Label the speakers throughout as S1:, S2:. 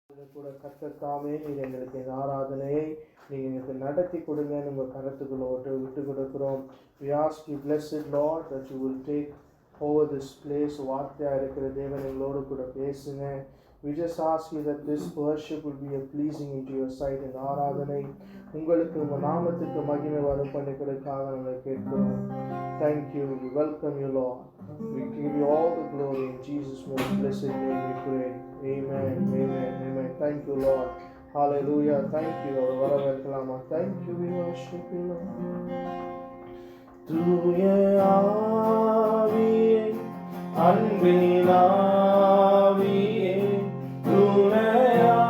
S1: கூட கர்த்தர் தாமே நீர் எங்களுக்கு இந்த ஆராதனையை நீங்கள் எங்களுக்கு நடத்தி கொடுங்க. உங்கள் கருத்துக்களை விட்டு கொடுக்குறோம். We ask you, blessed Lord, that you will take over this place. வார்த்தையாக இருக்கிற தேவன் எங்களோடு கூட பேசுங்க. We just ask you that this worship will be a pleasing into your sight. இந்த ஆராதனை உங்களுக்கு உங்கள் நாமத்துக்கு மகிமை வரும் பண்ணிக்கிறதுக்காக நாங்கள் கேட்கிறோம். Thank you. We welcome you, Lord. We give you all the glory in Jesus' most blessed name we pray. Amen, amen, amen. Thank you, Lord. Hallelujah. Thank you, Lord. வரவேற்கலாமா? Thank you, we worship you, Lord. தூய ஆவியே, அன்பின் ஆவியே, துணையாளரே,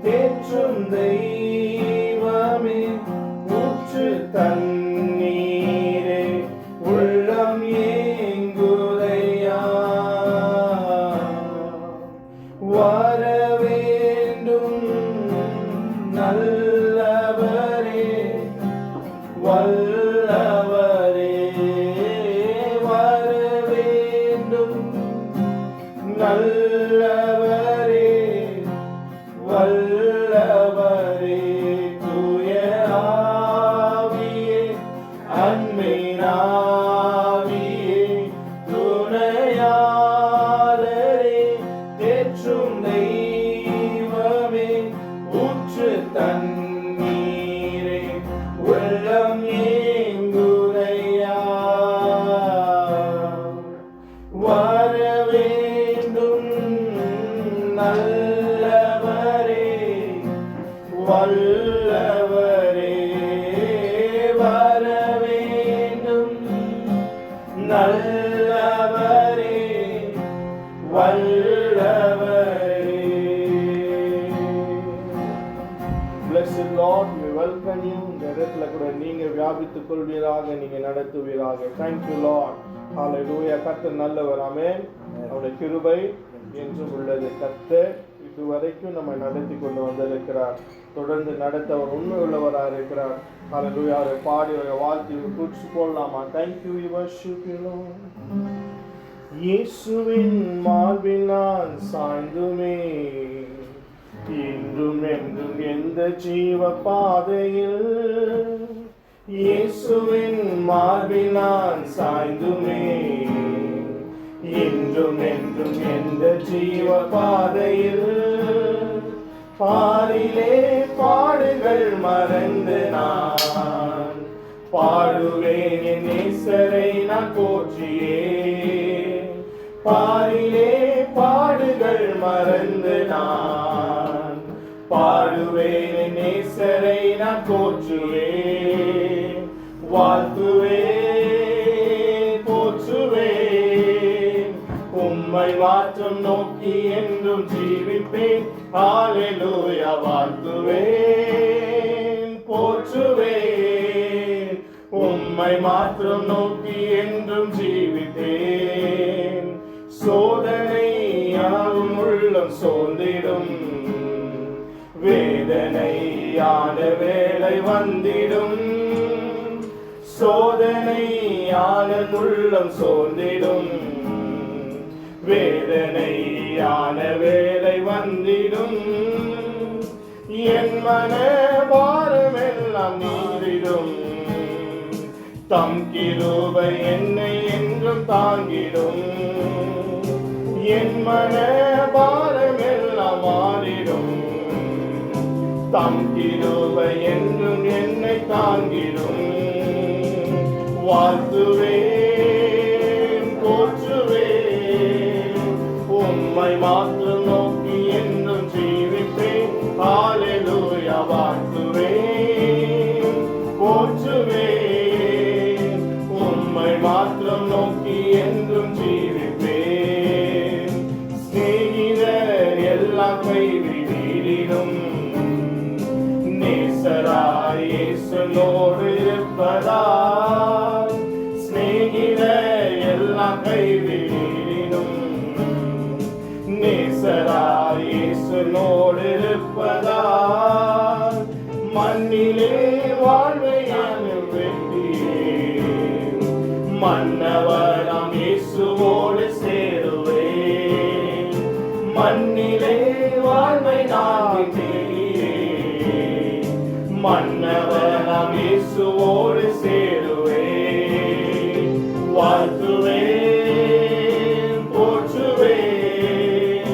S1: தேற்றும் தெய்வமே, ஊற்று தண்ணீரே, உள்ளம் ஏங்குதையா, வரவேண்டும் நல்லவரே, வல்லவரே, வரவேண்டும் நல்லவரே, வல்லவரே, தூய ஆவியே, அன்பின் ஆவியே, துணையாளரே, தேற்றும் தெய்வமே, ஊற்று தண்ணீரே, உள்ளம் ஏங்குதையா, வரவேண்டும் நல்லவரே, வல்லவரே, வரவேண்டும் நல்லவரே, வல்லவரே. Blessed Lord, we welcome you. இந்த இடத்துல கூட நீங்க வியாபித்துக் கொள்வீராக, நீங்க நடத்துவீராக. Thank you, Lord. Hallelujah. கர்த்தர் நல்லவர். ஆமென். அவருடைய கிருபை என்றும் உள்ளது. கர்த்தர் இதுவரைக்கும் நம்ம நடத்தி கொண்டு வந்திருக்கிறார். தொடர்ந்து நடத்த அவர் உண்மை உள்ளவராக இருக்கிறார். Hallelujah. அவரை பாடி அவரை வாழ்த்தி குறிச்சு போடலாமா? Thank you, we worship you, Lord. இயேசுவின் மார்பில் நான் சாய்ந்துமே, இன்றும் என்றும் எந்த ஜீவ பாதையில், இயேசுவின் மார்பில் நான் சாய்ந்துமே, இன்றும் என்றும் எந்த ஜீவ பாதையில், பாரிலே பாடுகள் மறந்து நான் பாடுவேன் என் நேசரை நான் போற்றியே, பாரிலே பாடுகள் மறந்து நான் பாடுவேன் என் நேசரை நான் போற்றுவேன், வாழ்த்துவேன், போற்றுவேன், உம்மை மாற்றம் நோக்கி என்றும் ஜீவிப்பேன். ஹல்லேலூயா. வாழ்த்துவேன், போற்றுவேன், உம்மை மாற்றம் நோக்கி என்றும் ஜீவிப்பேன். சோதனையாகும் உள்ளம் சோர்ந்திடும், வேதனையான வேளை வந்திடும், சோதனையான உள்ளம் சோர்ந்திடும், வேதனையான வேளை வந்திடும், என் மன பாரமெல்லாம் நீரிடும், தம் கிருபை என்னை என்றும் தாங்கிடும், என் மன பாரமெல்லாம் மாறிடும், தம் கிருபை என்றும் என்னை தாங்கிடும், வாழ்த்துவேன், போற்றுவேன், உம்மை மாற்றம் நோக்கி என்றும் ஜீவிப்பேன். ஹல்லேலூயா. வாழ்த்துவேன், போற்றுவேன், உம்மை மாற்றம் நோக்கி என்றும் ஜீவிப்பேன். சிநேகிதர் எல்லாம் கைவிடினும், நேசராய் இயேசுவோடு இருப்பதால், சிநேகிதர் எல்லாம் கைவிடினும், நேச
S2: மண்ணிலே வாழ்வை நாகினே மன்னவனாம் இயேசுவோடு சேருவே வாழ்த்துவேன் போற்றுவேன்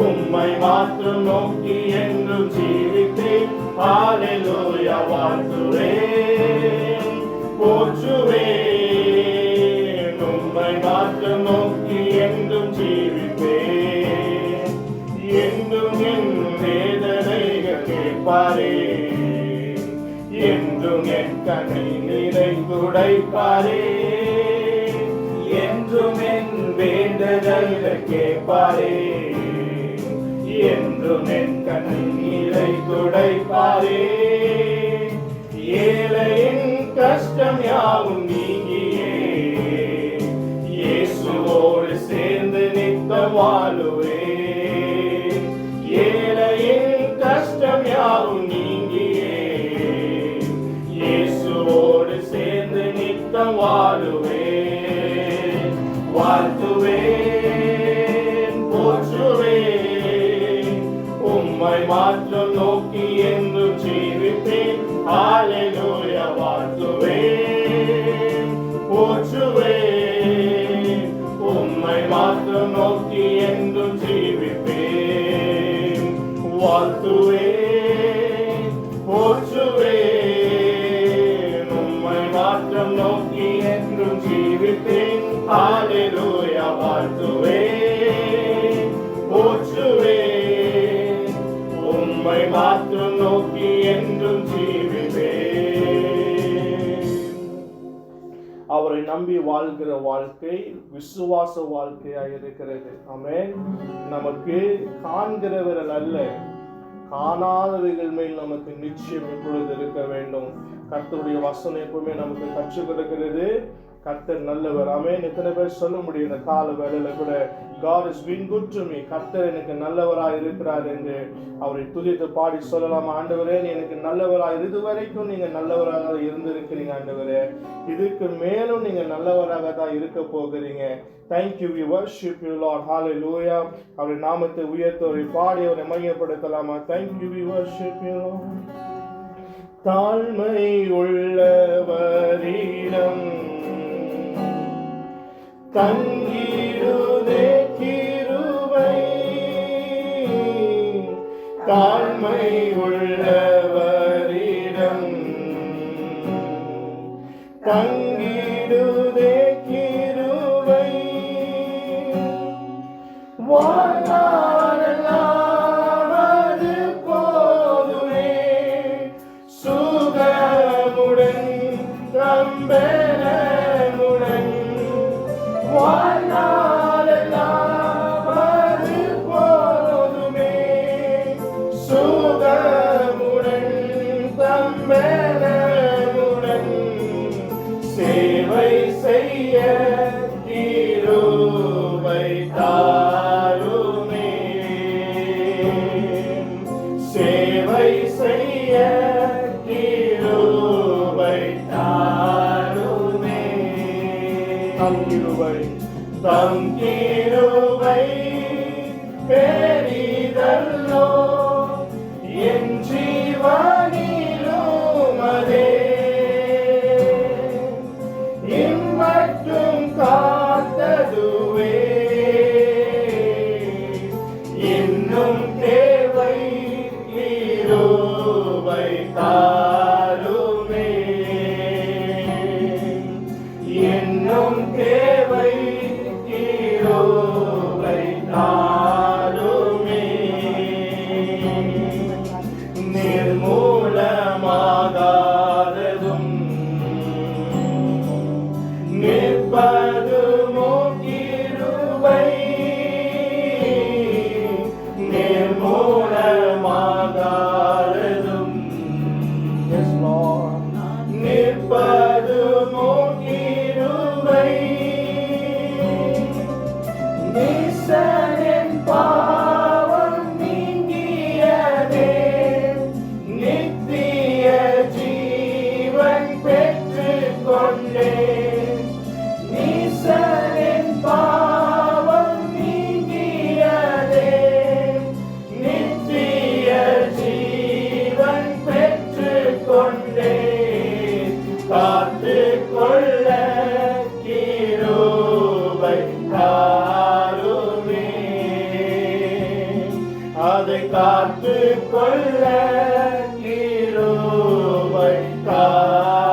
S2: உம்மை மாத்திரம் நோக்கி என்றும் ஜீவித்தேன் ஹல்லேலூயா வாழ்த்துவேன் போற்றுவேன் உம்மை மாத்திரம் நோக்கி என்றும் ஜீவிப்பேன் என்றும் என் வேதனைகள் கேட்பாரே என்றும் என் கண்ணீரை துடைப்பாரே என்றும் என் வேண்டுதல்கள் கேட்பாரே என்றும் என் கண்ணீரை துடைப்பாரே ஏழையின் கஷ்டம் யாவும் நீங்கியே இயேசுவோடு சேர்ந்து நித்தம் வாழுவே ஏழையின் கஷ்டம் யாவும் நீங்கியே இயேசுவோடு சேர்ந்து நித்தம் வாழுவே வாழ்த்துவேன் போற்றுவேன் உம்மை மாத்திரம் நோக்கி என்று ஜீவிப்பேன் ஹல்லேலூயா வாழ்த்துவேன் போற்றுவேன் உம்மை மாத்திரம் நோக்கி என்றும் ஜீவிப்பேன் வாழ்த்துவேன் போற்றுவேன் உம்மை மாத்திரம் நோக்கி என்றும் ஜீவிப்பேன் ஹல்லேலூயா வாழ்த்துவேன் போற்றுவேன் உம்மை மாத்திரம் நோக்கி என்றும் ஜீவிப்பேன்.
S1: அவரை நம்பி வாழ்கிற வாழ்க்கை விசுவாச வாழ்க்கையாக இருக்கிறது. ஆமென். நமக்கு காண்கிறவர்கள் அல்ல, காணாதவைகள் மேல் நமக்கு நிச்சயம் எப்பொழுது இருக்க வேண்டும். கர்த்தருடைய வசனம் எப்பவுமே நமக்கு கற்றுக் கொடுக்கிறது. கர்த்தர் நல்லவர். ஆமென். எத்தனை பேர் சொல்ல முடியும் இந்த கால வேளையில கூட God has been good to me. கர்த்தர் எனக்கு நல்லவராய் இருக்கிறார் என்று அவரை துதித்து பாடி சொல்லலாம். ஆண்டவரே நீ எனக்கு நல்லவராய் இதுவரைக்கும் நீங்க நல்லவராக இருந்திருக்கிறீங்க ஆண்டவரே, இதுக்கு மேலும் நீங்க நல்லவராக தான் இருக்க போகிறீங்க. Thank you, we worship you Lord. Hallelujah. அவருடைய நாமத்தை உயர்த்தவரை பாடி அவரை மையப்படுத்தலாமா? Thank you, we worship you Lord. தாழ்மை உள்ளவரிடம் தங்கிடுதே கிருபை, தாழ்மை உள்ளவரிடம் தங்கிடுதே கிருபை, வாழ்நாளெல்லாம் அது போதுமே சுகமுடன் நம்பெனமுடன், வாழ்நாளெல்லாம் அது போதுமே சுகமுடன் நம்பெனமுடன், சேவை செய்ய கிருபை தாருமே, சேவை செய்ய கிருபை தாருமே. தம் கிருபை பெரிதல்லோ என் ஜீவனிலும் அதே, இம்மட்டும் காத்ததுவே இன்னும் தேவை கிருபை தாருமே, இன்னும் தேவை கிருபை தாருமே. நிர்மூலமாகாததும் நிற்பதுமோ கிருபை, நிர்மூலமாகாததும்
S2: அதை காத்து கொள்ள கிருபை தாரும்.